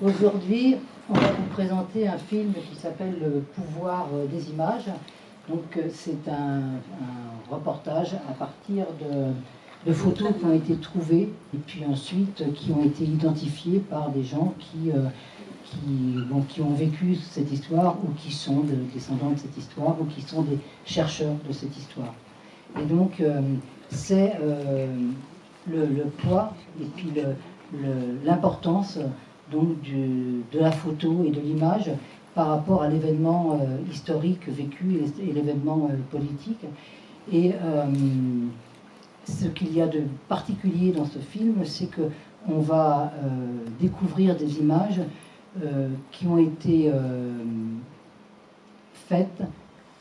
Aujourd'hui, on va vous présenter un film qui s'appelle Le pouvoir des images. Donc, c'est un reportage à partir de photos qui ont été trouvées et puis ensuite qui ont été identifiées par des gens qui ont vécu cette histoire ou qui sont des descendants de cette histoire ou qui sont des chercheurs de cette histoire. Et donc, c'est le poids et puis l'importance donc de la photo et de l'image par rapport à l'événement historique vécu et l'événement politique. Et ce qu'il y a de particulier dans ce film, c'est qu'on va découvrir des images qui ont été faites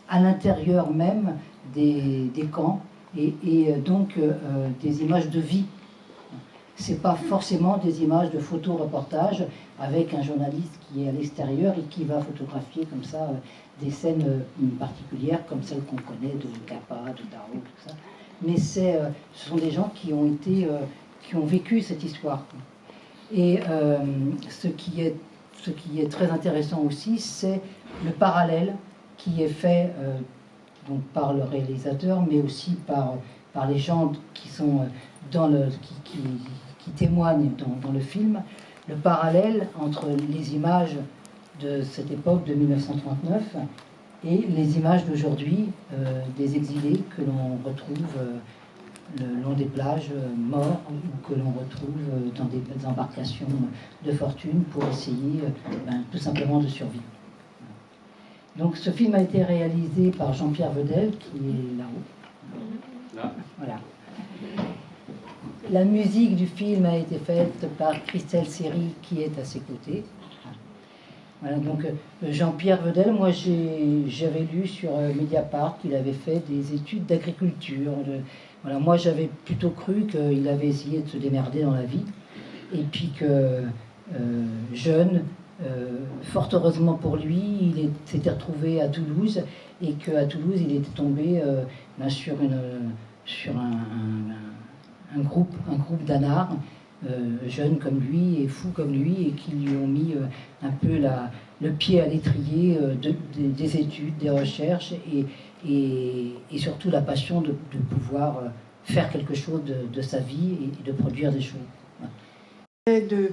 à l'intérieur même des camps et donc des images de vie. Ce n'est pas forcément des images de photo-reportage avec un journaliste qui est à l'extérieur et qui va photographier comme ça des scènes particulières comme celles qu'on connaît de Capa, de Dao, tout ça. Mais ce sont des gens qui ont vécu cette histoire. Et ce qui est très intéressant aussi, c'est le parallèle qui est fait donc par le réalisateur, mais aussi par les gens qui sont qui témoignent dans le film, le parallèle entre les images de cette époque de 1939 et les images d'aujourd'hui des exilés que l'on retrouve le long des plages morts ou que l'on retrouve dans des embarcations de fortune pour essayer tout simplement de survivre. Donc ce film a été réalisé par Jean-Pierre Vedel, qui est là-haut. Là. Voilà. La musique du film a été faite par Christelle Seri, qui est à ses côtés. Voilà, donc Jean-Pierre Vedel, moi j'avais lu sur Mediapart qu'il avait fait des études d'agriculture. Voilà, moi j'avais plutôt cru qu'il avait essayé de se démerder dans la vie. Et puis que jeune, fort heureusement pour lui, il s'était retrouvé à Toulouse et qu'à Toulouse il était tombé sur un groupe d'anards, jeunes comme lui et fous comme lui, et qui lui ont mis un peu le pied à l'étrier des études, des recherches et surtout la passion de pouvoir faire quelque chose de sa vie et de produire des choses.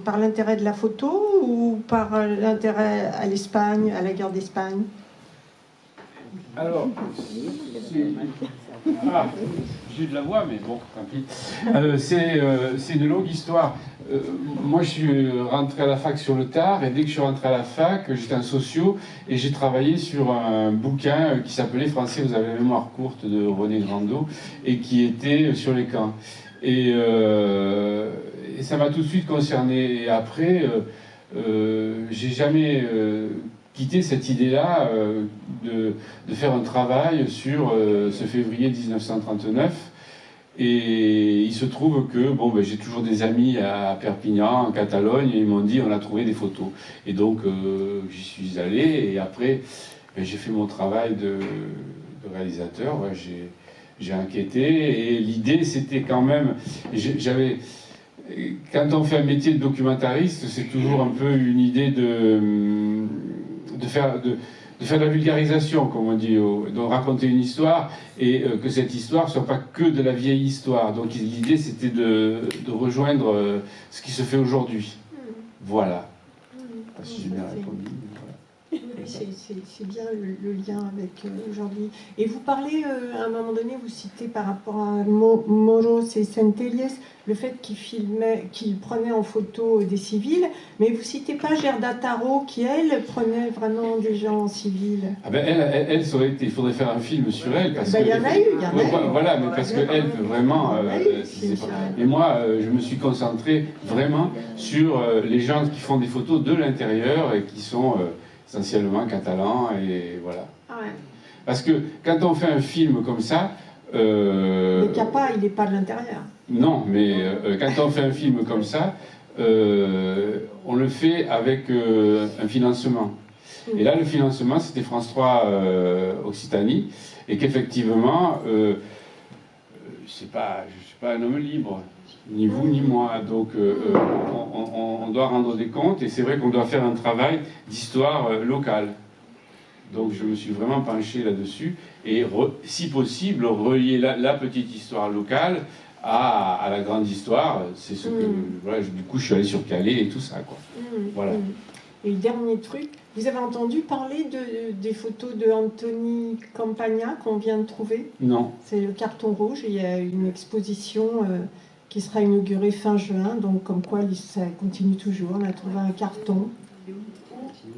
Par l'intérêt de la photo ou par l'intérêt à l'Espagne, à la guerre d'Espagne? Alors, j'ai de la voix, mais bon, tant pis. C'est une longue histoire. Moi, je suis rentré à la fac sur le tard, et dès que je suis rentré à la fac, j'étais en socio, et j'ai travaillé sur un bouquin qui s'appelait « Français, vous avez la mémoire courte » de René Grandot, et qui était sur les camps. Et ça m'a tout de suite concerné. Et après, j'ai jamais quitté cette idée-là de faire un travail sur ce février 1939. Et il se trouve que j'ai toujours des amis à Perpignan, en Catalogne, et ils m'ont dit on a trouvé des photos. Et donc j'y suis allé, et après j'ai fait mon travail de réalisateur. Ouais, j'ai enquêté, et l'idée c'était quand même, quand on fait un métier de documentariste, c'est toujours un peu une idée de faire de la vulgarisation, comme on dit, de raconter une histoire, et que cette histoire ne soit pas que de la vieille histoire. Donc l'idée c'était de rejoindre ce qui se fait aujourd'hui. Voilà. Si j'ai bien répondu. C'est bien le lien avec aujourd'hui. Et vous parlez, à un moment donné, vous citez par rapport à Moros et Centelles, le fait qu'il prenait en photo des civils, mais vous citez pas Gerda Taro, qui, elle, prenait vraiment des gens en civil. Ah ben elle ça aurait été, il faudrait faire un film sur elle. Parce il y en a eu, il y en a eu. Voilà, mais parce qu'elle, vraiment... Et moi, je me suis concentré vraiment sur les gens qui font des photos de l'intérieur et qui sont... essentiellement catalan, et voilà. Ah ouais. Parce que quand on fait un film comme ça... le Capa, il n'est pas de l'intérieur. Non, mais quand on fait un film comme ça, on le fait avec un financement. Et là, le financement, c'était France 3 Occitanie, et qu'effectivement, je ne suis pas un homme libre. Ni vous ni moi. Donc on doit rendre des comptes et c'est vrai qu'on doit faire un travail d'histoire locale. Donc je me suis vraiment penché là-dessus et si possible relier la petite histoire locale à la grande histoire. C'est ce que voilà, du coup je suis allé sur Calais et tout ça quoi. Voilà. Et le dernier truc, vous avez entendu parler des photos de Anthony Campagna qu'on vient de trouver? Non. C'est le carton rouge. Il y a une exposition qui sera inaugurée fin juin, donc comme quoi ça continue toujours. On a trouvé un carton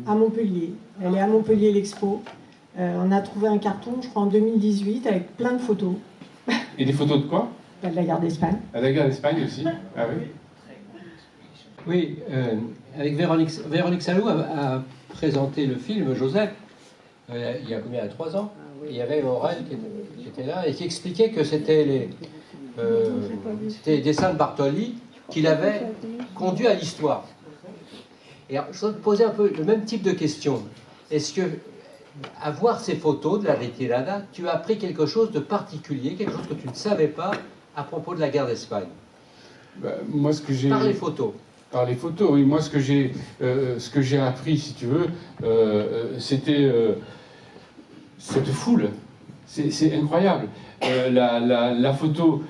à Montpellier. Elle est à Montpellier, l'expo. On a trouvé un carton, je crois, en 2018, avec plein de photos. Et des photos de quoi? De la guerre d'Espagne. À la guerre d'Espagne aussi. Ah oui. Oui, avec Véronique Salou a présenté le film Joseph, il y a combien? 3 ans. Il y avait Morel qui était là et qui expliquait que c'était les dessins de Bartoli qui l'avaient conduit à l'histoire. Et alors, je voudrais te poser un peu le même type de question. Est-ce que, à voir ces photos de la retirada, tu as appris quelque chose de particulier, quelque chose que tu ne savais pas à propos de la guerre d'Espagne? Moi, ce que j'ai... Par les photos. Par les photos, oui. Moi, ce que j'ai appris, si tu veux, c'était cette foule. C'est incroyable. La photo,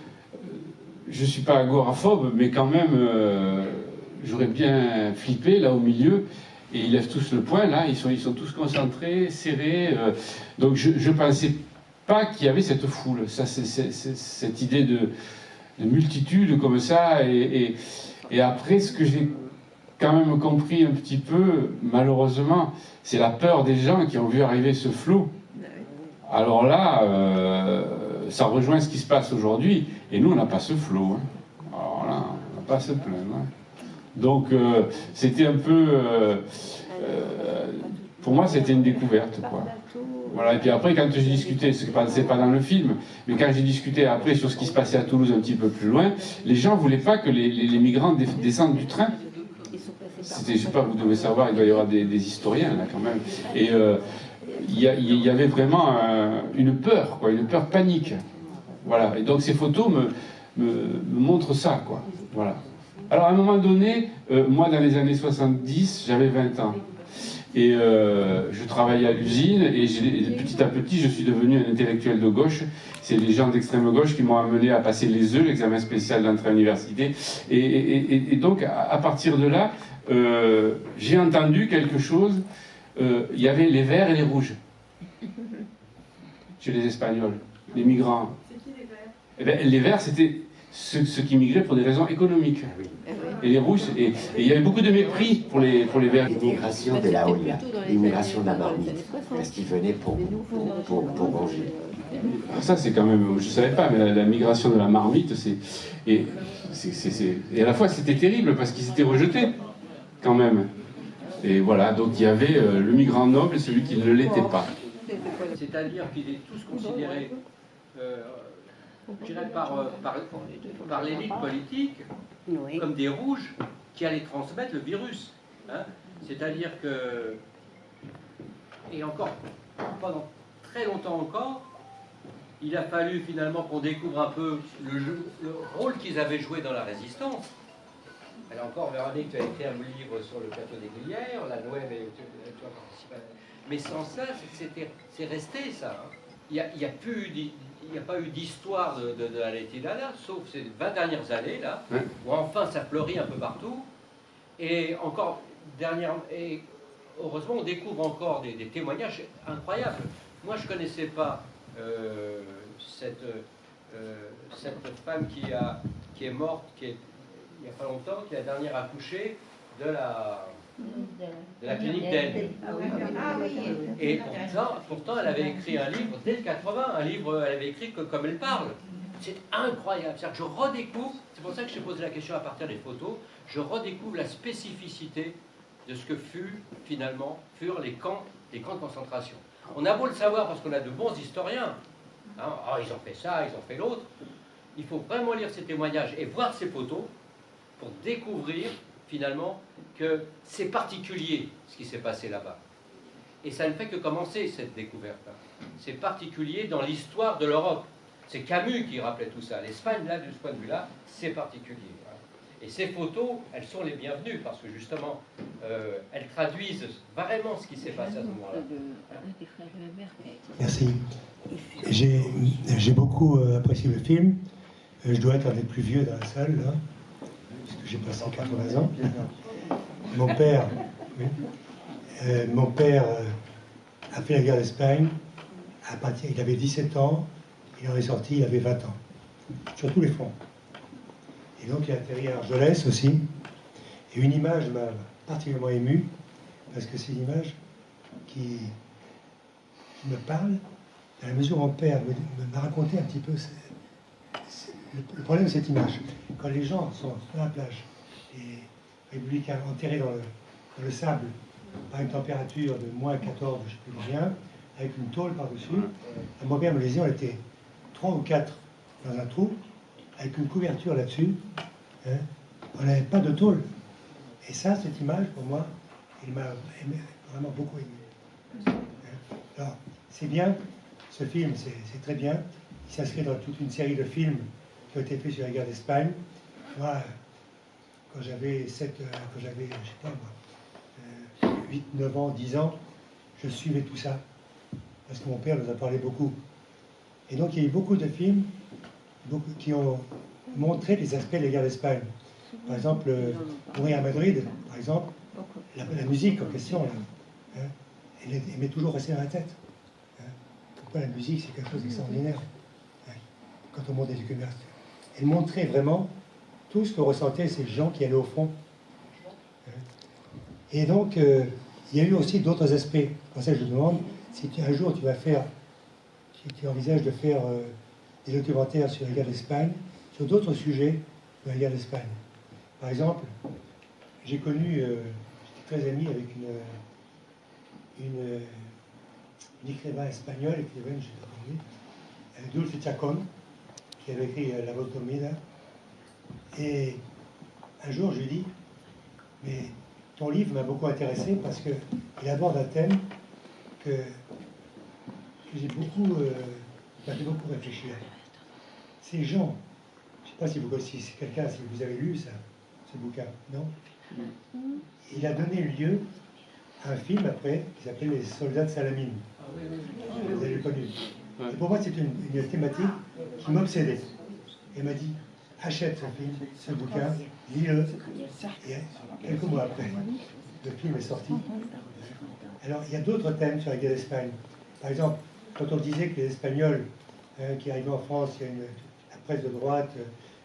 je ne suis pas agoraphobe, mais quand même, j'aurais bien flippé là au milieu. Et ils lèvent tous le poing, là. Ils sont tous concentrés, serrés. Donc, je ne pensais pas qu'il y avait cette foule. Ça, cette idée de multitude comme ça. Et après, ce que j'ai quand même compris un petit peu, malheureusement, c'est la peur des gens qui ont vu arriver ce flot. Alors là, ça rejoint ce qui se passe aujourd'hui. Et nous, on n'a pas ce flot. Hein. Alors là, on n'a pas à se plaindre. Hein. Donc, c'était un peu... pour moi, c'était une découverte, quoi. Voilà, et puis après, quand j'ai discuté, c'est pas dans le film, mais quand j'ai discuté après sur ce qui se passait à Toulouse un petit peu plus loin, les gens ne voulaient pas que les migrants descendent du train. C'était, je sais pas, vous devez savoir, il doit y avoir des historiens là quand même. Et il y avait vraiment une peur, quoi, une peur panique. Voilà, et donc ces photos me montrent ça, quoi. Voilà. Alors à un moment donné, moi dans les années 70, j'avais 20 ans. Et je travaillais à l'usine et petit à petit je suis devenu un intellectuel de gauche. C'est les gens d'extrême gauche qui m'ont amené à passer les EUS, l'examen spécial d'entrée à l'université. Et donc à partir de là, j'ai entendu quelque chose. Il y avait les verts et les rouges chez les Espagnols, les migrants. C'est qui les verts? Eh bien, les verts, c'était ceux qui migraient pour des raisons économiques. Et les rouges, et il y avait beaucoup de mépris pour les verts. L'immigration de la Olia, l'immigration de la marmite, parce qu'ils venaient pour manger. Alors ça, c'est quand même, je ne savais pas, mais la migration de la marmite, et à la fois c'était terrible parce qu'ils étaient rejetés, quand même. Et voilà, donc il y avait le migrant noble et celui qui ne l'était pas. C'est-à-dire qu'ils étaient tous considérés, je dirais, par l'élite politique, comme des rouges qui allaient transmettre le virus. Hein. C'est-à-dire que, et encore, pendant très longtemps encore, il a fallu finalement qu'on découvre un peu le rôle qu'ils avaient joué dans la résistance. Alors encore, Véronique, tu as écrit un livre sur le plateau des Glières, la Noël, et tu as participé. Mais sans ça, c'est resté ça. Hein. Il n'y a pas eu d'histoire de la Retirada, sauf ces 20 dernières années, là, où enfin ça fleurit un peu partout. Et encore, et heureusement, on découvre encore des témoignages incroyables. Moi, je ne connaissais pas cette femme qui est morte, il n'y a pas longtemps, qui est la dernière accouchée de la clinique d'Aide. Et pourtant, elle avait écrit un livre dès le 80, elle avait écrit comme elle parle. C'est incroyable. C'est-à-dire que je redécouvre, c'est pour ça que je t'ai posé la question à partir des photos, je redécouvre la spécificité de ce que furent les camps de concentration. On a beau le savoir parce qu'on a de bons historiens, hein, oh, ils ont fait ça, ils ont fait l'autre. Il faut vraiment lire ces témoignages et voir ces photos pour découvrir finalement que c'est particulier ce qui s'est passé là-bas. Et ça ne fait que commencer cette découverte. C'est particulier dans l'histoire de l'Europe. C'est Camus qui rappelait tout ça. L'Espagne, là, de ce point de vue-là, c'est particulier. Hein. Et ces photos, elles sont les bienvenues parce que justement, elles traduisent vraiment ce qui s'est passé à ce moment-là. Merci. J'ai beaucoup apprécié le film. Je dois être un des plus vieux dans la salle, là, puisque j'ai passé 80 ans. Mon père, oui, a fait la guerre d'Espagne. Il avait 17 ans, il en est sorti, il avait 20 ans, sur tous les fronts. Et donc il a atterri à Argelès aussi. Et une image m'a particulièrement ému, parce que c'est une image qui me parle, à la mesure où mon père m'a raconté un petit peu le problème de cette image. Quand les gens sont sur la plage, les républicains enterrés dans le sable, à une température de moins 14, je ne sais plus combien, avec une tôle par-dessus, mon père me disait, on était 3 ou 4 dans un trou, avec une couverture là-dessus, hein, on n'avait pas de tôle. Et ça, cette image, pour moi, il m'a vraiment beaucoup aimé. Alors, c'est bien, ce film, c'est très bien. Il s'inscrit dans toute une série de films qui ont été faits sur la guerre d'Espagne. Moi, quand j'avais, je sais pas moi, 8, 9 ans, 10 ans, je suivais tout ça. Parce que mon père nous a parlé beaucoup. Et donc, il y a eu beaucoup de films qui ont montré les aspects de la guerre d'Espagne. Par exemple, Mourir à Madrid, par exemple, la musique en question, là, hein, elle m'est toujours restée dans la tête. Hein. Pourquoi la musique, c'est quelque chose d'extraordinaire, hein, quand on monte des documentaires. Elle montrait vraiment tout ce que ressentaient ces gens qui allaient au front. Hein. Et donc, il y a eu aussi d'autres aspects. Pour ça, je me demande si un jour tu envisages de faire des documentaires sur la guerre d'Espagne, sur d'autres sujets de la guerre d'Espagne. Par exemple, j'ai connu, j'étais très ami avec une écrivain espagnole, écrivaine, je sais pas comment, Dulce Chacón, qui avait écrit La Voz Dormida. Et un jour, je lui dis, mais ton livre m'a beaucoup intéressé parce qu'il aborde un thème que j'ai beaucoup, m'a fait beaucoup réfléchir. Ces gens, je ne sais pas si vous connaissez, si quelqu'un, si vous avez lu ça, ce bouquin, non? Il a donné lieu à un film après qui s'appelait Les Soldats de Salamine. Vous avez connu. Et pour moi, c'est une thématique qui m'obsédait. Et m'a dit, achète ce film, ce bouquin, lis-le. Et quelques mois après, le film est sorti. Alors, il y a d'autres thèmes sur la guerre d'Espagne. Par exemple, quand on disait que les Espagnols qui arrivaient en France, il y a la presse de droite,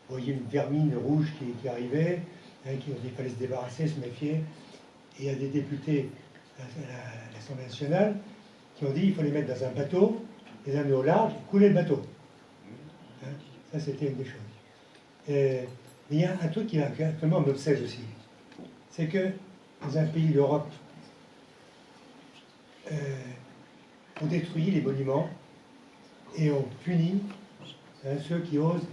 voyait une vermine rouge qui arrivait, qui ont dit qu'il fallait se débarrasser, se méfier. Et il y a des députés à l'Assemblée nationale qui ont dit qu'il faut les mettre dans un bateau, les amener au large, et couler le bateau. Hein, ça, c'était une des choses. Mais il y a un truc qui vraiment m'obsède aussi. C'est que dans un pays d'Europe, on détruit les monuments et on punit ceux qui osent,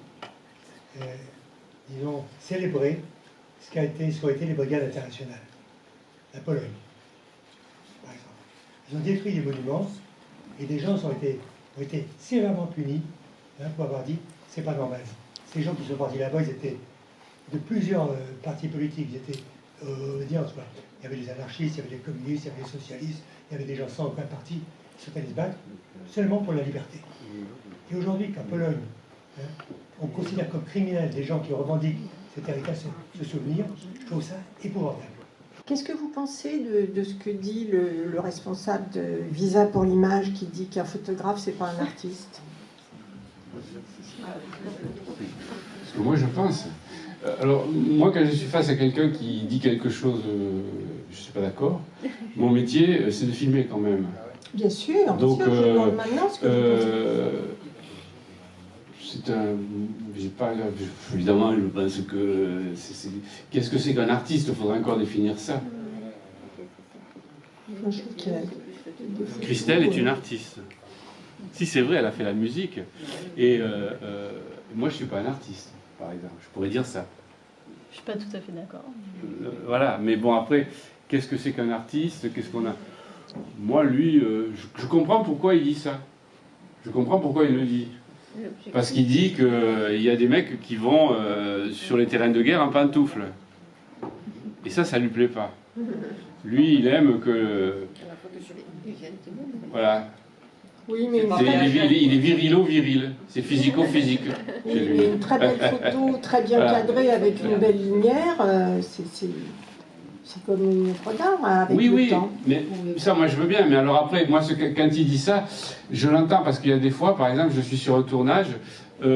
disons, célébrer ce qu'ont été les brigades internationales. La Pologne, par exemple. Ils ont détruit les monuments et des gens ont été sévèrement punis pour avoir dit c'est pas normal. Ces gens qui sont partis là-bas, ils étaient de plusieurs partis politiques. Ils étaient, il y avait des anarchistes, il y avait des communistes, il y avait des socialistes, il y avait des gens sans aucun parti qui souhaitaient se battre seulement pour la liberté. Et aujourd'hui, qu'en Pologne, on considère comme criminels des gens qui revendiquent cet héritage, ce souvenir, je trouve ça épouvantable. Qu'est-ce que vous pensez de ce que dit le responsable de Visa pour l'image qui dit qu'un photographe, c'est pas un artiste? Ce que moi je pense. Alors, moi, quand je suis face à quelqu'un qui dit quelque chose, je ne suis pas d'accord, mon métier, c'est de filmer quand même. Bien sûr, donc, bien sûr, je demande maintenant ce que vous pensez. C'est un... évidemment, je pense que... Qu'est-ce que c'est qu'un artiste? Il faudrait encore définir ça. Christelle est une artiste. Si, c'est vrai, elle a fait la musique. Et moi, je ne suis pas un artiste, par exemple. Je pourrais dire ça. Je ne suis pas tout à fait d'accord. Voilà, mais bon, après, qu'est-ce que c'est qu'un artiste? Qu'est-ce qu'on a... Moi, lui, je comprends pourquoi il dit ça. Je comprends pourquoi il le dit. Parce qu'il dit qu'il y a des mecs qui vont sur les terrains de guerre en pantoufles. Et ça lui plaît pas. Lui, il aime que... Voilà. Oui, mais il est virilo-viril. C'est physico-physique. oui, mais une très belle photo, très bien cadrée, avec une belle lumière, c'est comme une œuvre d'art avec le temps. Mais ça, moi, je veux bien. Mais alors après, moi, quand il dit ça, je l'entends parce qu'il y a des fois, par exemple, je suis sur un tournage, il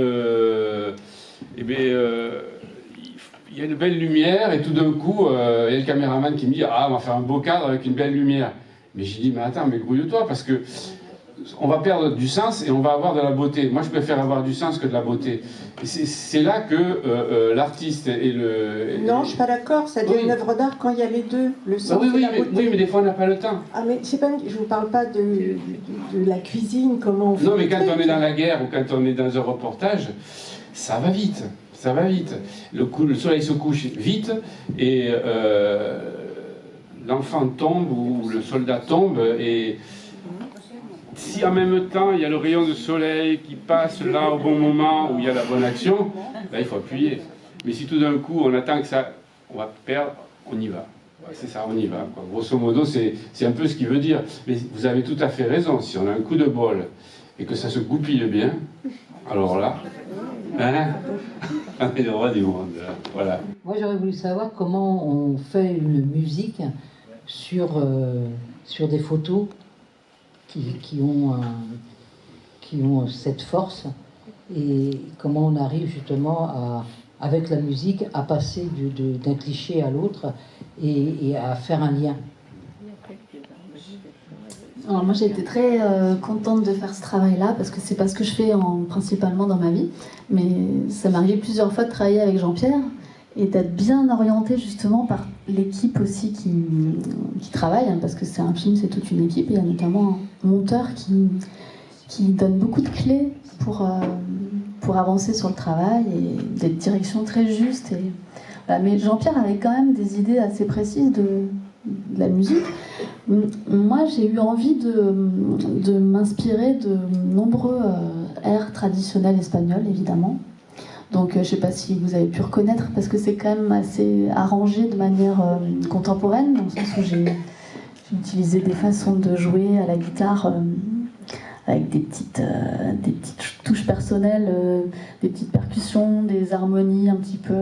y a une belle lumière et tout d'un coup, il y a le caméraman qui me dit « Ah, on va faire un beau cadre avec une belle lumière. » Mais j'ai dit « Mais attends, mais grouille-toi parce que on va perdre du sens et on va avoir de la beauté. Moi, je préfère avoir du sens que de la beauté. » C'est là que l'artiste et le... Non, je ne suis pas d'accord. Ça devient une œuvre d'art quand il y a les deux, le sens et la beauté. Oui, mais des fois, on n'a pas le temps. Ah, mais je ne vous parle pas de la cuisine, comment on fait. Non, mais quand on est dans la guerre ou quand on est dans un reportage, ça va vite. Ça va vite. Le soleil se couche vite et l'enfant tombe ou le soldat tombe et si en même temps il y a le rayon de soleil qui passe là au bon moment où il y a la bonne action, ben, il faut appuyer. Mais si tout d'un coup on attend que ça, on va perdre, on y va. C'est ça, on y va, quoi. Grosso modo, c'est un peu ce qu'il veut dire. Mais vous avez tout à fait raison. Si on a un coup de bol et que ça se goupille bien, alors là... Hein? On est le roi du monde, voilà. Moi, j'aurais voulu savoir comment on fait une musique sur des photos qui ont cette force et comment on arrive justement avec la musique à passer d'un cliché à l'autre et à faire un lien. Alors moi j'ai été très contente de faire ce travail-là parce que c'est pas ce que je fais principalement dans ma vie, mais ça m'est arrivé plusieurs fois de travailler avec Jean-Pierre et d'être bien orientée justement par l'équipe aussi qui travaille, hein, parce que c'est un film, c'est toute une équipe, et il y a notamment un monteur qui donne beaucoup de clés pour avancer sur le travail et des directions très justes. Voilà. Mais Jean-Pierre avait quand même des idées assez précises de la musique. Moi, j'ai eu envie de m'inspirer de nombreux airs traditionnels espagnols, évidemment. Donc, je ne sais pas si vous avez pu reconnaître, parce que c'est quand même assez arrangé de manière contemporaine, dans le sens où j'ai utilisé des façons de jouer à la guitare avec des petites touches personnelles, des petites percussions, des harmonies un petit peu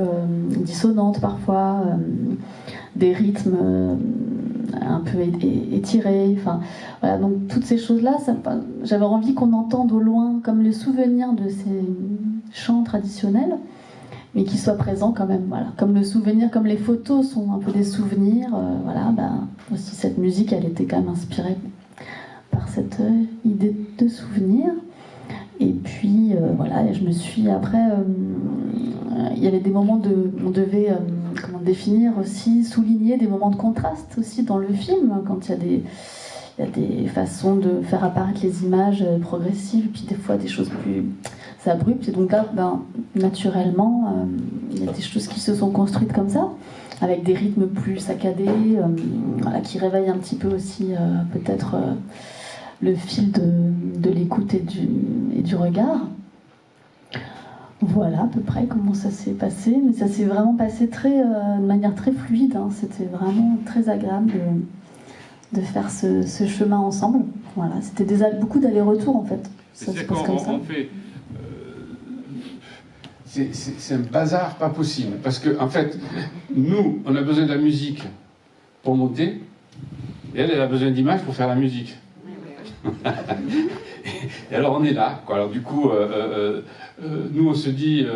dissonantes parfois, des rythmes un peu étirés. Enfin, voilà, donc toutes ces choses-là, j'avais envie qu'on entende au loin comme le souvenir de ces chants traditionnels, mais qui soient présents quand même. Voilà, comme le souvenir, comme les photos sont un peu des souvenirs. Voilà, aussi cette musique, elle était quand même inspirée par cette idée de souvenir. Et puis voilà, je me suis après, il y avait des moments on devait définir aussi, souligner des moments de contraste aussi dans le film, quand il y a des façons de faire apparaître les images progressives, puis des fois des choses plus abruptes. Et donc là, naturellement, il y a des choses qui se sont construites comme ça, avec des rythmes plus saccadés, voilà, qui réveillent un petit peu aussi peut-être le fil de l'écoute et du regard. Voilà à peu près comment ça s'est passé, mais ça s'est vraiment passé de manière très fluide, hein. C'était vraiment très agréable de faire ce chemin ensemble. Voilà, c'était beaucoup d'allers-retours en fait. Ça se passe comme ça. C'est un bazar pas possible, parce que en fait, nous, on a besoin de la musique pour monter, et elle a besoin d'images pour faire la musique. Et alors on est là, quoi. Alors du coup, nous on se dit,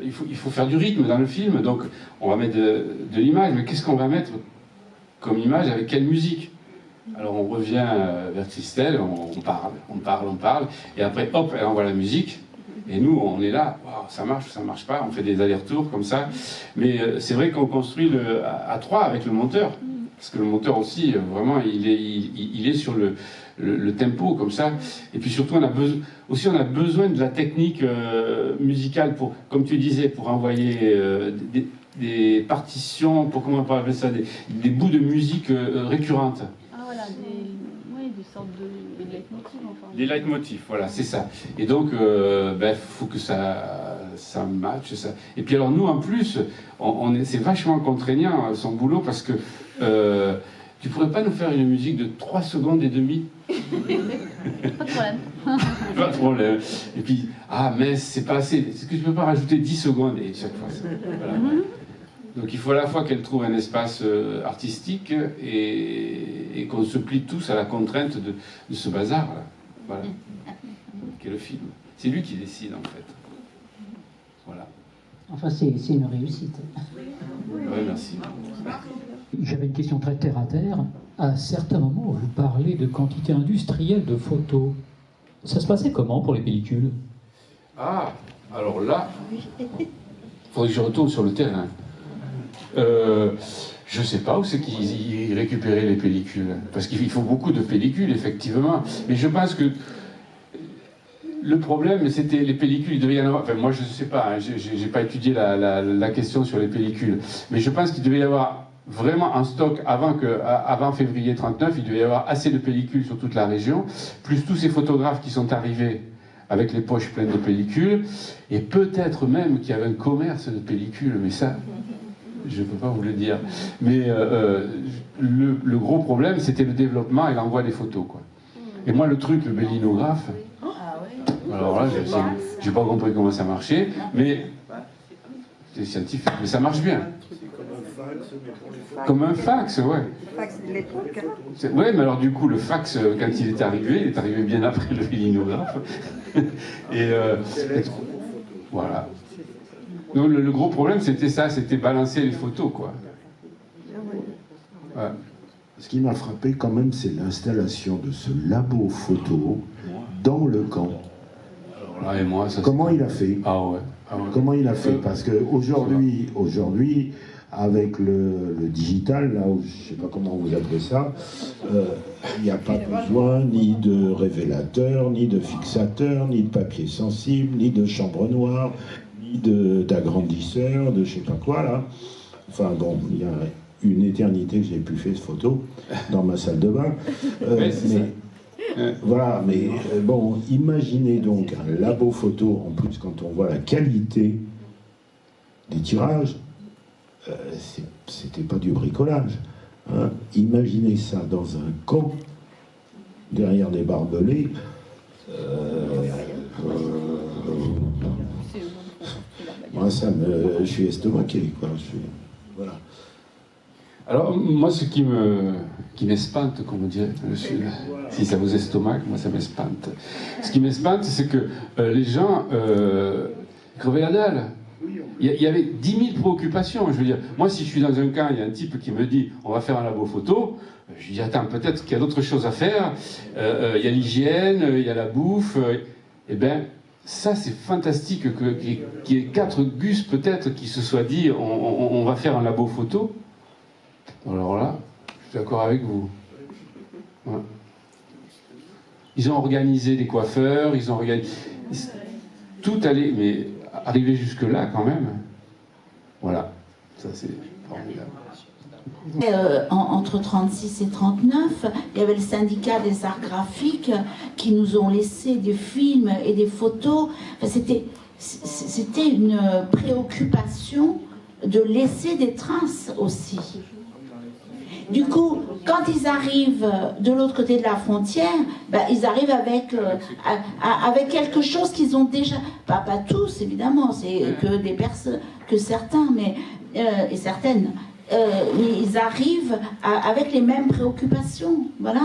il faut faire du rythme dans le film, donc on va mettre de l'image, mais qu'est-ce qu'on va mettre comme image, avec quelle musique? Alors on revient vers Christelle, on parle, et après hop, elle envoie la musique, et nous on est là, wow, ça marche pas, on fait des allers-retours comme ça, mais c'est vrai qu'on construit à trois avec le monteur, parce que le monteur aussi, vraiment, il est sur le tempo comme ça, et puis surtout on a besoin de la technique musicale pour, comme tu disais, pour envoyer des partitions, pour comment on peut appeler ça, des bouts de musique récurrentes. Ah voilà, des sortes de leitmotiv, enfin. Des leitmotifs, voilà, c'est ça. Et donc, faut que ça matche. Ça. Et puis alors, nous, en plus, c'est vachement contraignant, son boulot, parce que tu pourrais pas nous faire une musique de 3 secondes et demie? Pas de problème. Pas de problème. Et puis, mais c'est pas assez. Est-ce que tu peux pas rajouter 10 secondes? Et chaque fois, ça. Voilà. Donc il faut à la fois qu'elle trouve un espace artistique et qu'on se plie tous à la contrainte de ce bazar-là. Voilà. Qu'est le film. C'est lui qui décide, en fait. Voilà. Enfin, c'est une réussite. Oui, merci. J'avais une question très terre à terre. À certains moments, vous parlez de quantité industrielle de photos. Ça se passait comment pour les pellicules? Alors là, il faudrait que je retourne sur le terrain. Je ne sais pas où c'est qu'ils récupéraient les pellicules. Parce qu'il faut beaucoup de pellicules, effectivement. Mais je pense que le problème, c'était les pellicules. Il devait y en avoir. Enfin, moi, je ne sais pas. Hein, je n'ai pas étudié la question sur les pellicules. Mais je pense qu'il devait y avoir vraiment en stock avant février 39. Il devait y avoir assez de pellicules sur toute la région. Plus tous ces photographes qui sont arrivés avec les poches pleines de pellicules. Et peut-être même qu'il y avait un commerce de pellicules. Mais ça, je ne peux pas vous le dire. Mais le gros problème, c'était le développement et l'envoi des photos, quoi. Et moi, le truc, le bellinographe, alors là, j'ai pas compris comment ça marchait, mais c'est scientifique, mais ça marche bien. Comme un fax, ouais. Le fax de l'époque. Ouais, mais alors du coup, le fax, quand il est arrivé bien après le bellinographe. Et voilà. Donc le gros problème, c'était ça, c'était balancer les photos, quoi. Ouais. Ce qui m'a frappé quand même, c'est l'installation de ce labo photo dans le camp. Alors là, et moi, ça, comment il a fait? Comment il a fait? Parce qu'aujourd'hui, avec le digital, là, je ne sais pas comment vous appelez ça, il n'y a pas besoin ni de révélateur, ni de fixateur, ni de papier sensible, ni de chambre noire, ni d'agrandisseur, de je sais pas quoi, là. Enfin bon, il y a une éternité que j'ai pu faire cette photo dans ma salle de bain. Voilà, mais bon, imaginez donc un labo photo, en plus quand on voit la qualité des tirages, c'était pas du bricolage. Hein. Imaginez ça dans un camp, derrière des barbelés. Moi, je suis estomaqué, quoi. Voilà. Alors, moi, ce qui m'espante, comme on dirait dans le Sud, si ça vous estomaque, moi, ça m'espante. Ce qui m'espante, c'est que les gens crevaient la dalle. Il y avait 10 000 préoccupations. Je veux dire, moi, si je suis dans un camp, il y a un type qui me dit on va faire un labo photo. Je dis attends, peut-être qu'il y a d'autres choses à faire. Il y a l'hygiène, il y a la bouffe. Eh bien, ça, c'est fantastique qu'il y ait 4 gus peut-être qui se soient dit on va faire un labo photo. Alors là, je suis d'accord avec vous. Ouais. Ils ont organisé des coiffeurs, ils ont organisé. Tout allait, mais arriver jusque-là quand même. Voilà, ça c'est formidable. Entre 36 et 39, il y avait le syndicat des arts graphiques qui nous ont laissé des films et des photos. Enfin, c'était une préoccupation de laisser des traces aussi. Du coup, quand ils arrivent de l'autre côté de la frontière, ils arrivent avec quelque chose qu'ils ont déjà... Pas tous, évidemment, c'est que des personnes, que certains, et certaines. Mais ils arrivent avec les mêmes préoccupations. Voilà,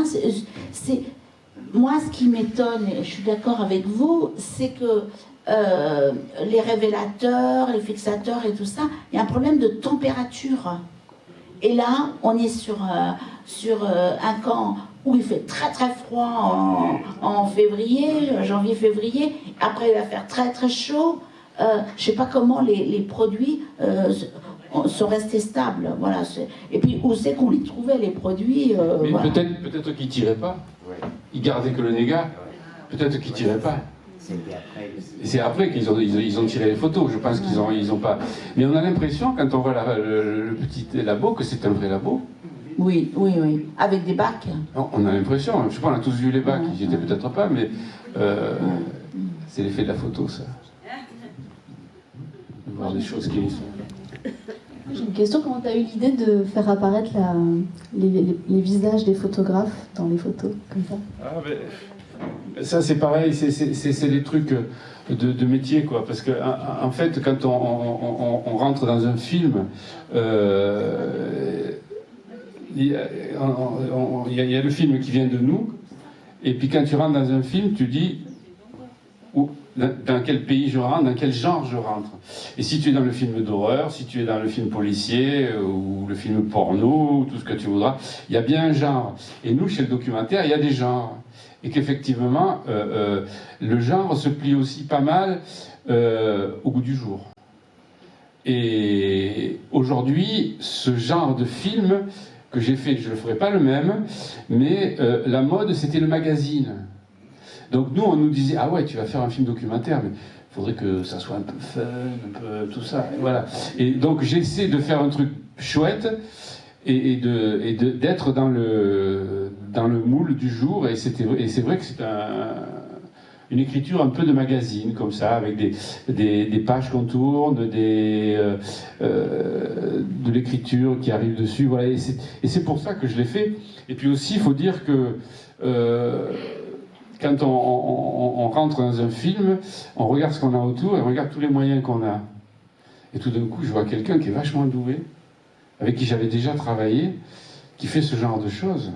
moi, ce qui m'étonne, et je suis d'accord avec vous, c'est que les révélateurs, les fixateurs et tout ça, il y a un problème de température. Et là, on est sur un camp où il fait très très froid en février, janvier-février. Après, il va faire très très chaud. Je ne sais pas comment les produits sont restés stables. Voilà. Et puis, où c'est qu'on les trouvait, les produits mais voilà. Peut-être qu'ils ne tiraient pas. Ils gardaient que le négat. Peut-être qu'ils ne tiraient pas. C'est après qu'ils ont tiré les photos. Je pense qu'ils ont pas. Mais on a l'impression, quand on voit le petit labo, que c'est un vrai labo. Oui, avec des bacs. On a l'impression, je sais pas, on a tous vu les bacs, j'y étais peut-être pas, mais c'est l'effet de la photo, ça. De voir des choses qui sont... J'ai une question, comment tu as eu l'idée de faire apparaître les visages des photographes dans les photos, comme ça? Ça, c'est pareil, c'est des trucs de métier, quoi. Parce que, en fait, quand on rentre dans un film, il y a le film qui vient de nous, et puis quand tu rentres dans un film, tu dis dans quel pays je rentre, dans quel genre je rentre. Et si tu es dans le film d'horreur, si tu es dans le film policier, ou le film porno, ou tout ce que tu voudras, il y a bien un genre. Et nous, chez le documentaire, il y a des genres. Et qu'effectivement, le genre se plie aussi pas mal au goût du jour. Et aujourd'hui, ce genre de film que j'ai fait, je ne le ferai pas le même, mais la mode, c'était le magazine. Donc nous, on nous disait, ah ouais, tu vas faire un film documentaire, mais il faudrait que ça soit un peu fun, un peu tout ça. Et voilà. Et donc j'essaie de faire un truc chouette et d'être dans le moule du jour. Et c'est vrai que c'est une écriture un peu de magazine, comme ça, avec des pages qu'on tourne, de l'écriture qui arrive dessus. Voilà. Et c'est pour ça que je l'ai fait. Et puis aussi, il faut dire que quand on rentre dans un film, on regarde ce qu'on a autour et on regarde tous les moyens qu'on a. Et tout d'un coup, je vois quelqu'un qui est vachement doué, avec qui j'avais déjà travaillé, qui fait ce genre de choses.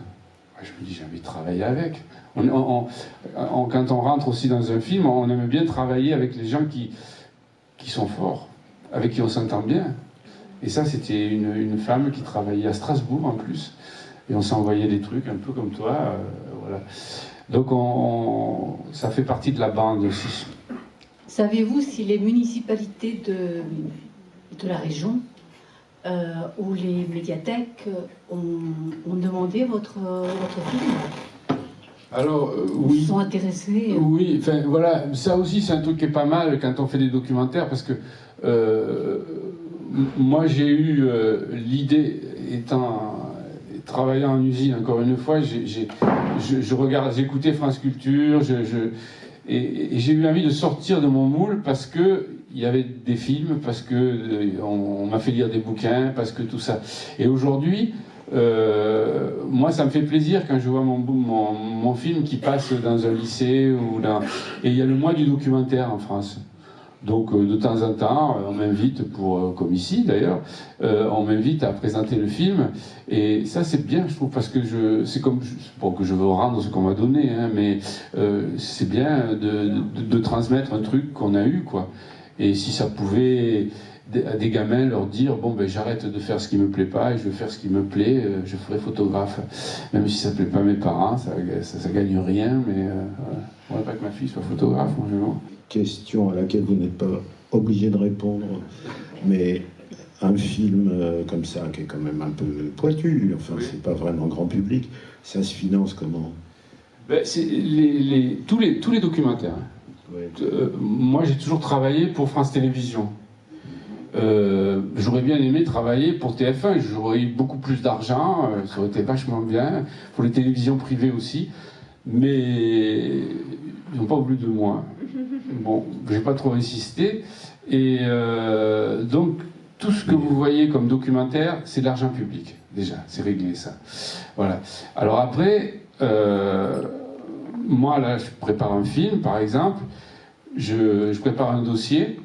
Je me dis, j'ai envie de travailler avec. Quand on rentre aussi dans un film, on aime bien travailler avec les gens qui sont forts, avec qui on s'entend bien. Et ça, c'était une femme qui travaillait à Strasbourg en plus. Et on s'envoyait des trucs un peu comme toi. Voilà. Donc ça fait partie de la bande aussi. Savez-vous si les municipalités de la région ou les médiathèques ont demandé votre film? Alors, oui. Ils sont intéressés? Oui, enfin voilà, ça aussi c'est un truc qui est pas mal quand on fait des documentaires, parce que moi j'ai eu l'idée, travaillant en usine encore une fois, j'écoutais France Culture, et j'ai eu envie de sortir de mon moule parce que il y avait des films, parce que on m'a fait lire des bouquins, parce que tout ça. Et aujourd'hui, moi ça me fait plaisir quand je vois mon film qui passe dans un lycée et il y a le mois du documentaire en France. Donc de temps en temps, on m'invite comme ici d'ailleurs, on m'invite à présenter le film, et ça c'est bien, je trouve, parce que c'est comme, bon, que je veux rendre ce qu'on m'a donné, hein, mais c'est bien de transmettre un truc qu'on a eu, quoi. Et si ça pouvait à des gamins leur dire, bon ben j'arrête de faire ce qui me plaît pas et je vais faire ce qui me plaît, je ferai photographe, même si ça plaît pas à mes parents, ça gagne rien, mais je voudrais pas que ma fille soit photographe, moi je vois. Question à laquelle vous n'êtes pas obligé de répondre, mais un film comme ça, qui est quand même un peu pointu, enfin c'est pas vraiment grand public, ça se finance comment? C'est tous les documentaires. Ouais. Moi j'ai toujours travaillé pour France Télévisions. J'aurais bien aimé travailler pour TF1, j'aurais eu beaucoup plus d'argent, ça aurait été vachement bien, pour les télévisions privées aussi, mais ils n'ont pas voulu de moi. Bon, j'ai pas trop insisté, et donc tout ce que vous voyez comme documentaire, c'est de l'argent public, déjà, c'est réglé ça. Voilà. Alors après, moi là, je prépare un film, par exemple, je prépare un dossier,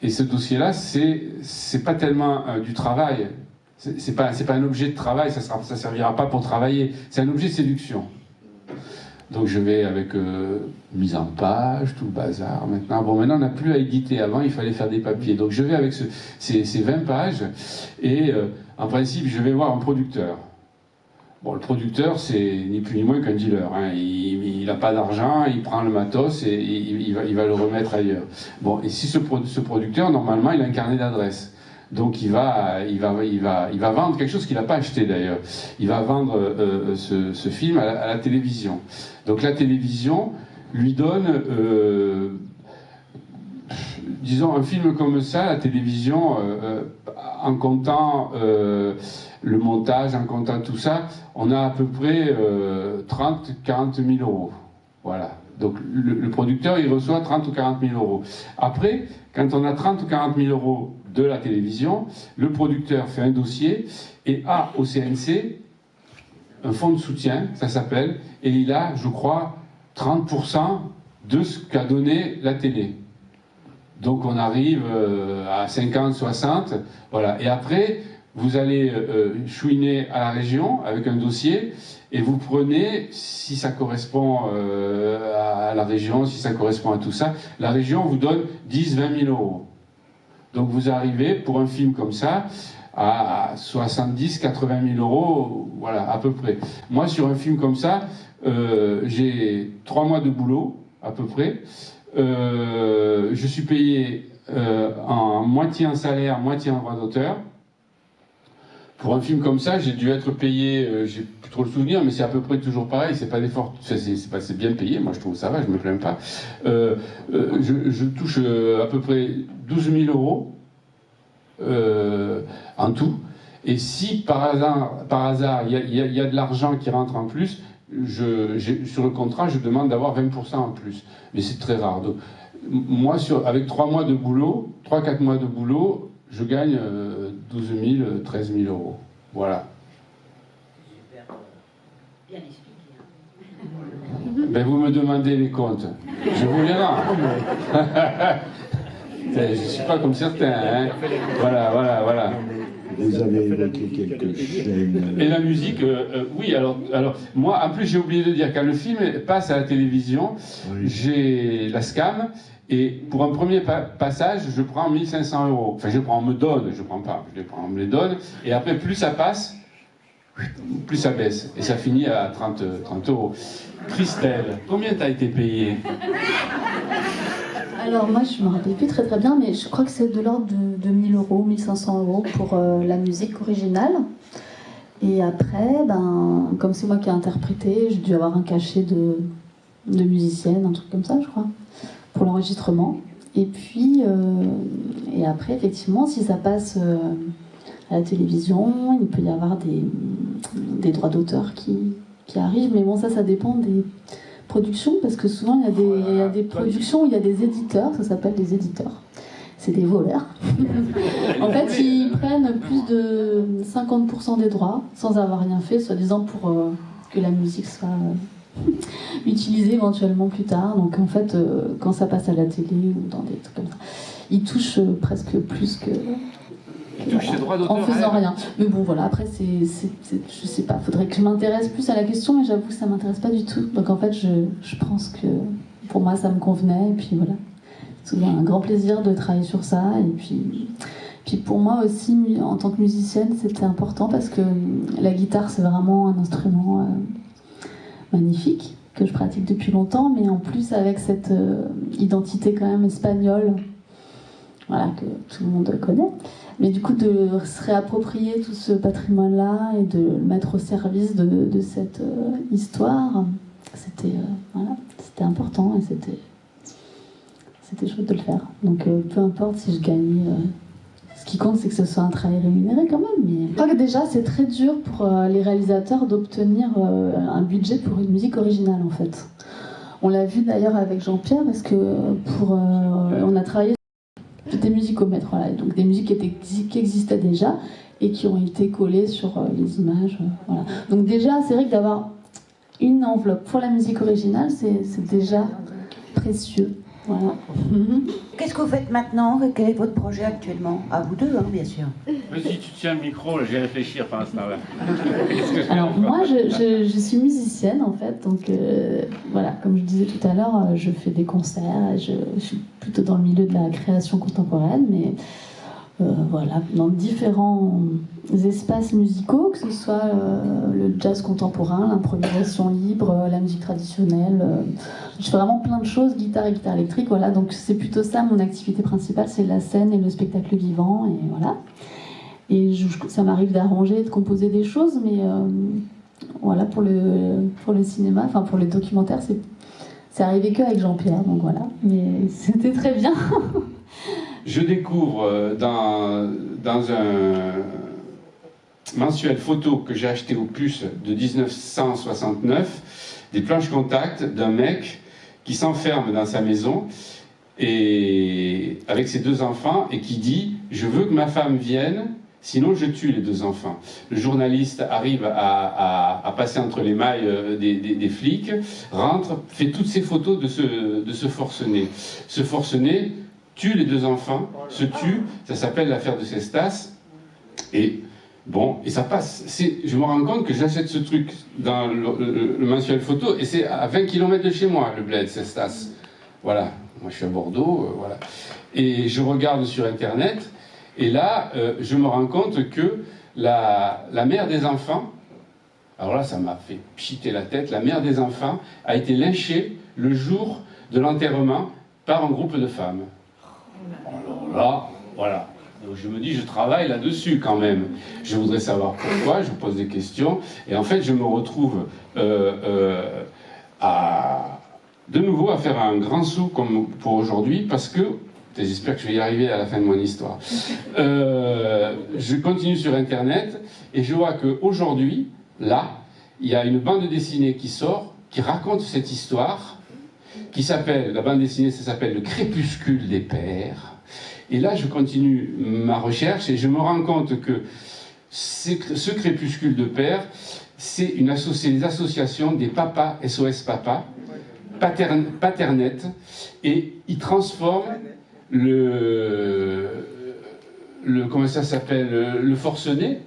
et ce dossier-là, c'est pas tellement du travail, c'est pas un objet de travail, ça servira pas pour travailler, c'est un objet de séduction. Donc je vais avec mise en page, tout le bazar. Maintenant on n'a plus à éditer. Avant, il fallait faire des papiers. Donc je vais avec ces 20 pages et en principe, je vais voir un producteur. Bon, le producteur, c'est ni plus ni moins qu'un dealer. Hein. Il n'a pas d'argent, il prend le matos et il va le remettre ailleurs. Bon, et si ce producteur, normalement, il a un carnet d'adresses. Donc il va vendre quelque chose qu'il n'a pas acheté d'ailleurs. Il va vendre ce film à la télévision. Donc la télévision lui donne disons, un film comme ça, la télévision, en comptant le montage, en comptant tout ça, on a à peu près 30-40 000 euros. Voilà. Donc le producteur, il reçoit 30 ou 40 000 euros. Après, quand on a 30 ou 40 000 euros de la télévision, le producteur fait un dossier et a au CNC un fonds de soutien, ça s'appelle, et il a, je crois, 30% de ce qu'a donné la télé. Donc on arrive à 50, 60, voilà. Et après, vous allez chouiner à la région avec un dossier et vous prenez, si ça correspond à la région, si ça correspond à tout ça, la région vous donne 10, 20 000 euros. Donc vous arrivez, pour un film comme ça, à 70, 80 000 euros, voilà, à peu près. Moi, sur un film comme ça, j'ai 3 mois de boulot, à peu près. Je suis payé en moitié en salaire, moitié en droit d'auteur. Pour un film comme ça, j'ai dû être payé, j'ai plus trop le souvenir, mais c'est à peu près toujours pareil, c'est pas d'effort, c'est bien payé, moi je trouve ça va, je me plains pas. Je touche à peu près 12 000 euros en tout, et si par hasard il y a de l'argent qui rentre en plus, sur le contrat, je demande d'avoir 20% en plus, mais c'est très rare. Donc, moi, avec 3 mois de boulot, 3-4 mois de boulot, je gagne 12 000, 13 000 euros. Voilà. Bien expliqué. Ben, vous me demandez les comptes. Je vous les rends. Je ne suis pas comme certains. Hein. Voilà. Vous avez évoqué quelques chaînes. Et la musique, oui, alors, moi, en plus, j'ai oublié de dire, quand le film passe à la télévision, oui, j'ai la SCAM, et pour un premier passage, je prends 1 500 euros. Enfin, on me donne, je ne prends pas, on me les donne, et après, plus ça passe, plus ça baisse, et ça finit à 30 euros. Christelle, combien t'as été payée? Alors moi je me rappelle plus très bien, mais je crois que c'est de l'ordre de 1000 euros, 1500 euros pour la musique originale. Et après, comme c'est moi qui ai interprété, j'ai dû avoir un cachet de musicienne, un truc comme ça je crois, pour l'enregistrement. Et puis, et après effectivement, si ça passe à la télévision, il peut y avoir des droits d'auteur qui arrivent, mais bon ça dépend des production, parce que souvent il y a des productions où il y a des éditeurs, ça s'appelle des éditeurs, c'est des voleurs. En fait ils prennent plus de 50% des droits sans avoir rien fait, soi-disant pour que la musique soit utilisée éventuellement plus tard. Donc en fait quand ça passe à la télé ou dans des trucs comme ça, ils touchent presque plus que... en faisant rien. Mais bon voilà, après je sais pas, faudrait que je m'intéresse plus à la question, mais j'avoue que ça m'intéresse pas du tout. Donc en fait je pense que pour moi ça me convenait, et puis voilà. C'est un grand plaisir de travailler sur ça, et puis pour moi aussi en tant que musicienne c'était important, parce que la guitare c'est vraiment un instrument magnifique que je pratique depuis longtemps, mais en plus avec cette identité quand même espagnole, voilà, que tout le monde connaît. Mais du coup, de se réapproprier tout ce patrimoine-là et de le mettre au service de cette histoire, c'était important, et c'était chouette de le faire. Donc peu importe si je gagne, ce qui compte c'est que ce soit un travail rémunéré quand même. Mais je crois que déjà c'est très dur pour les réalisateurs d'obtenir un budget pour une musique originale en fait. On l'a vu d'ailleurs avec Jean-Pierre, parce que on a travaillé des musicomètres, voilà, donc des musiques qui existaient déjà et qui ont été collées sur les images, voilà. Donc déjà, c'est vrai que d'avoir une enveloppe pour la musique originale, c'est déjà précieux. Voilà. Qu'est-ce que vous faites maintenant? Quel est votre projet actuellement? À vous deux, hein, bien sûr. Vas-y, tu tiens le micro, là, je vais réfléchir pendant ce temps-là. Alors moi, je suis musicienne en fait, donc voilà, comme je disais tout à l'heure, je fais des concerts, je suis plutôt dans le milieu de la création contemporaine, mais voilà, dans différents espaces musicaux, que ce soit le jazz contemporain, l'improvisation libre, la musique traditionnelle. Je fais vraiment plein de choses, guitare et guitare électrique, voilà. Donc c'est plutôt ça mon activité principale, c'est la scène et le spectacle vivant, et voilà. Et ça m'arrive d'arranger, de composer des choses, mais voilà, pour le cinéma, enfin pour les documentaires, c'est arrivé qu'avec Jean-Pierre, donc voilà. Mais c'était très bien. je découvre dans un mensuel photo que j'ai acheté au Puce de 1969, des planches contact d'un mec qui s'enferme dans sa maison et avec ses 2 enfants et qui dit « Je veux que ma femme vienne, sinon je tue les 2 enfants ». Le journaliste arrive à passer entre les mailles des flics, rentre, fait toutes ces photos de ce forcené. Ce forcené tue les 2 enfants, se tue, ça s'appelle l'affaire de Cestas, et bon, et ça passe. Je me rends compte que j'achète ce truc dans le mensuel photo, et c'est à 20 km de chez moi, le bled Cestas. Voilà, moi je suis à Bordeaux, voilà. Et je regarde sur Internet, et là, je me rends compte que la mère des enfants, alors là, ça m'a fait pchiter la tête, la mère des enfants a été lynchée le jour de l'enterrement par un groupe de femmes. Alors là, voilà. Donc je me dis, je travaille là-dessus quand même. Je voudrais savoir pourquoi, je pose des questions, et en fait, je me retrouve de nouveau à faire un grand saut comme pour aujourd'hui, parce que, j'espère que je vais y arriver à la fin de mon histoire, je continue sur Internet, et je vois qu'aujourd'hui, là, il y a une bande dessinée qui sort, qui raconte cette histoire, qui s'appelle, la bande dessinée, ça s'appelle « Le crépuscule des pères ». Et là, je continue ma recherche et je me rends compte que ce crépuscule de père, c'est les associations des papas, SOS Papa, Paternet, et ils transforment comment ça s'appelle, le forcené,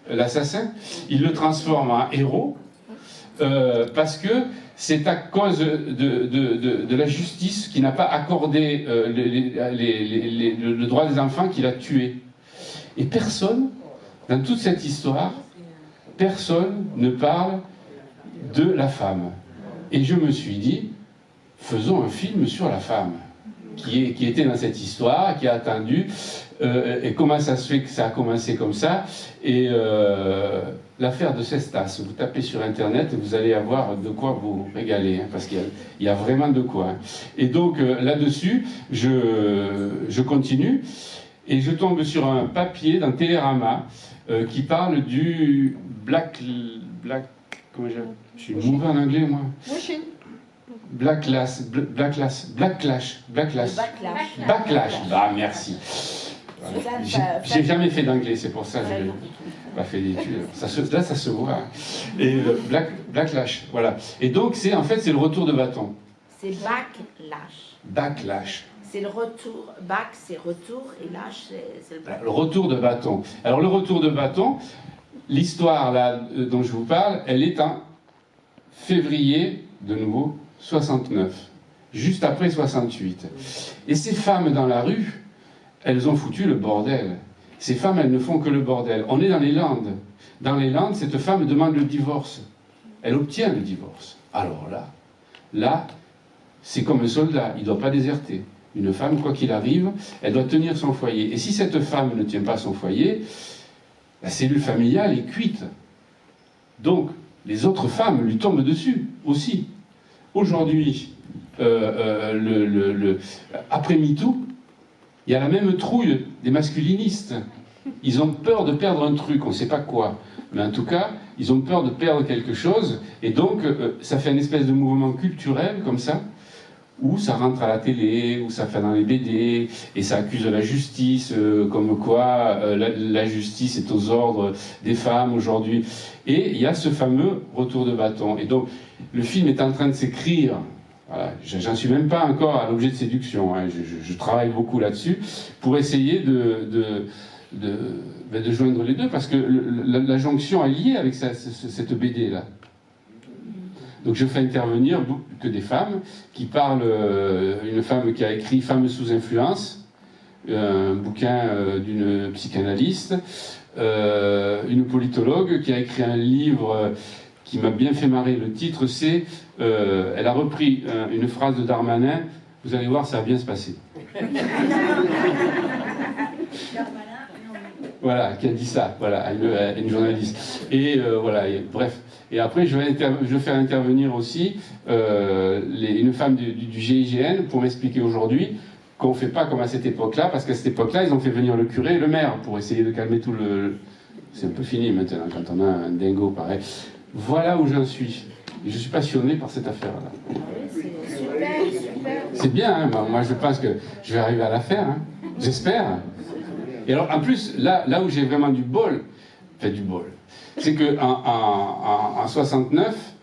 l'assassin, ils le transforment en héros, parce que c'est à cause de la justice qui n'a pas accordé le droit des enfants qu'il a tué. Et personne, dans toute cette histoire, personne ne parle de la femme. Et je me suis dit, faisons un film sur la femme, qui était dans cette histoire, qui a attendu, et comment ça se fait que ça a commencé comme ça. Et l'affaire de Cestas, vous tapez sur Internet, vous allez avoir de quoi vous régaler, hein, parce qu'il y a vraiment de quoi. Hein. Et donc là-dessus, je continue, et je tombe sur un papier dans Télérama qui parle du Black comment je suis mauvais en anglais, moi. Backlash. Ah, merci. J'ai jamais fait d'anglais, c'est pour ça que j'ai pas fait d'études. Là, ça se voit. Et Backlash, voilà. Et donc, en fait, c'est le retour de bâton. C'est backlash. Backlash. C'est le retour. Back, c'est retour, et lash, c'est le bâton. Le retour de bâton. Alors, le retour de bâton, l'histoire là dont je vous parle, elle est en février, de nouveau, 69, juste après 68. Et ces femmes dans la rue, elles ont foutu le bordel. Ces femmes, elles ne font que le bordel. On est dans les Landes. Dans les Landes, cette femme demande le divorce. Elle obtient le divorce. Alors là, c'est comme un soldat, il ne doit pas déserter. Une femme, quoi qu'il arrive, elle doit tenir son foyer. Et si cette femme ne tient pas son foyer, la cellule familiale est cuite. Donc, les autres femmes lui tombent dessus aussi. Aujourd'hui, après MeToo, il y a la même trouille des masculinistes. Ils ont peur de perdre un truc, on ne sait pas quoi. Mais en tout cas, ils ont peur de perdre quelque chose. Et donc, ça fait une espèce de mouvement culturel, comme ça, où ça rentre à la télé, où ça fait dans les BD, et ça accuse la justice, comme quoi la justice est aux ordres des femmes aujourd'hui. Et il y a ce fameux retour de bâton. Et donc, le film est en train de s'écrire. Voilà, j'en suis même pas encore à l'objet de séduction. Hein. Je travaille beaucoup là-dessus pour essayer de joindre les deux, parce que la jonction est liée avec cette BD-là. Donc je fais intervenir que des femmes qui parlent, une femme qui a écrit « Femmes sous influence », un bouquin d'une psychanalyste, une politologue qui a écrit un livre qui m'a bien fait marrer. Le titre c'est, elle a repris une phrase de Darmanin, vous allez voir, ça va bien se passer. Voilà, qui a dit ça, voilà, à une journaliste. Et voilà, bref. Et après, je vais faire intervenir aussi une femme du GIGN pour m'expliquer aujourd'hui qu'on ne fait pas comme à cette époque-là, parce qu'à cette époque-là, ils ont fait venir le curé et le maire pour essayer de calmer tout le... C'est un peu fini maintenant, quand on a un dingo pareil. Voilà où j'en suis. Et je suis passionné par cette affaire-là. C'est bien, hein, moi je pense que je vais arriver à la faire, hein. J'espère. Et alors, en plus, là où j'ai vraiment du bol, c'est qu'en 69,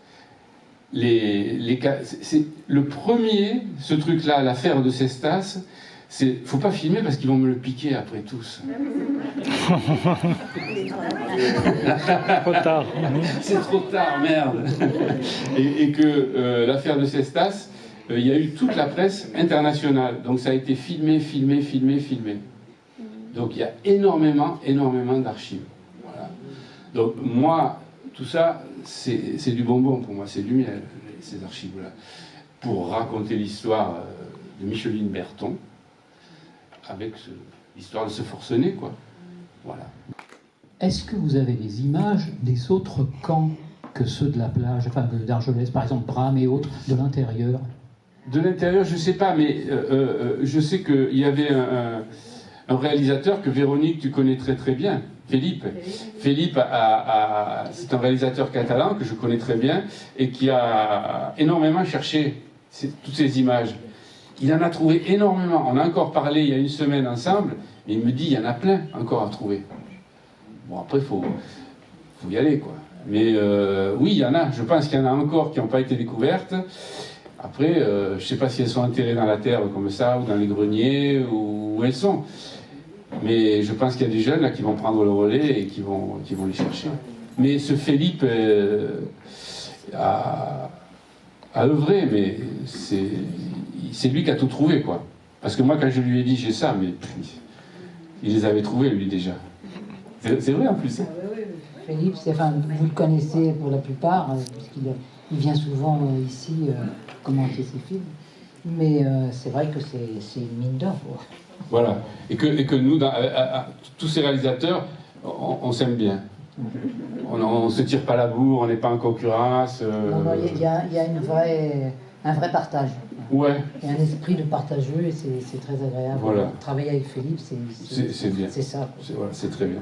c'est le premier, ce truc-là, l'affaire de Cestas, c'est faut pas filmer parce qu'ils vont me le piquer après tous. Trop tard. C'est trop tard, merde. Et que l'affaire de Cestas, il y a eu toute la presse internationale. Donc ça a été filmé. Donc il y a énormément d'archives. Voilà. Donc moi, tout ça, c'est du bonbon pour moi, c'est du miel, ces archives-là. Pour raconter l'histoire de Micheline Berton, avec l'histoire de ce forcené, quoi. Voilà. Est-ce que vous avez des images des autres camps que ceux de la plage, enfin d'Argelès, par exemple Bram et autres, de l'intérieur? De l'intérieur, je ne sais pas, mais je sais qu'il y avait un réalisateur que Véronique, tu connais très très bien, Philippe. Philippe, c'est un réalisateur catalan que je connais très bien et qui a énormément cherché toutes ces images. Il en a trouvé énormément. On a encore parlé il y a une semaine ensemble, et il me dit il y en a plein encore à trouver. Bon, après, il faut y aller, quoi. Mais oui, il y en a. Je pense qu'il y en a encore qui n'ont pas été découvertes. Après, je ne sais pas si elles sont enterrées dans la terre comme ça, ou dans les greniers, ou où elles sont. Mais je pense qu'il y a des jeunes là qui vont prendre le relais et qui vont les chercher. Mais ce Philippe a œuvré, mais c'est lui qui a tout trouvé, quoi. Parce que moi, quand je lui ai dit j'ai ça, mais il les avait trouvés, lui, déjà. C'est vrai, en plus. Hein. Philippe, vous le connaissez pour la plupart, puisqu'il vient souvent ici commenter ses films. Mais c'est vrai que c'est une mine d'or. Voilà. Et que nous, tous ces réalisateurs, on s'aime bien. On ne se tire pas la bourre, on n'est pas en concurrence. Non, il y a un vrai partage. Ouais. Il y a un esprit de partageux et c'est très agréable. Voilà. Travailler avec Philippe, c'est bien. C'est ça. C'est très bien.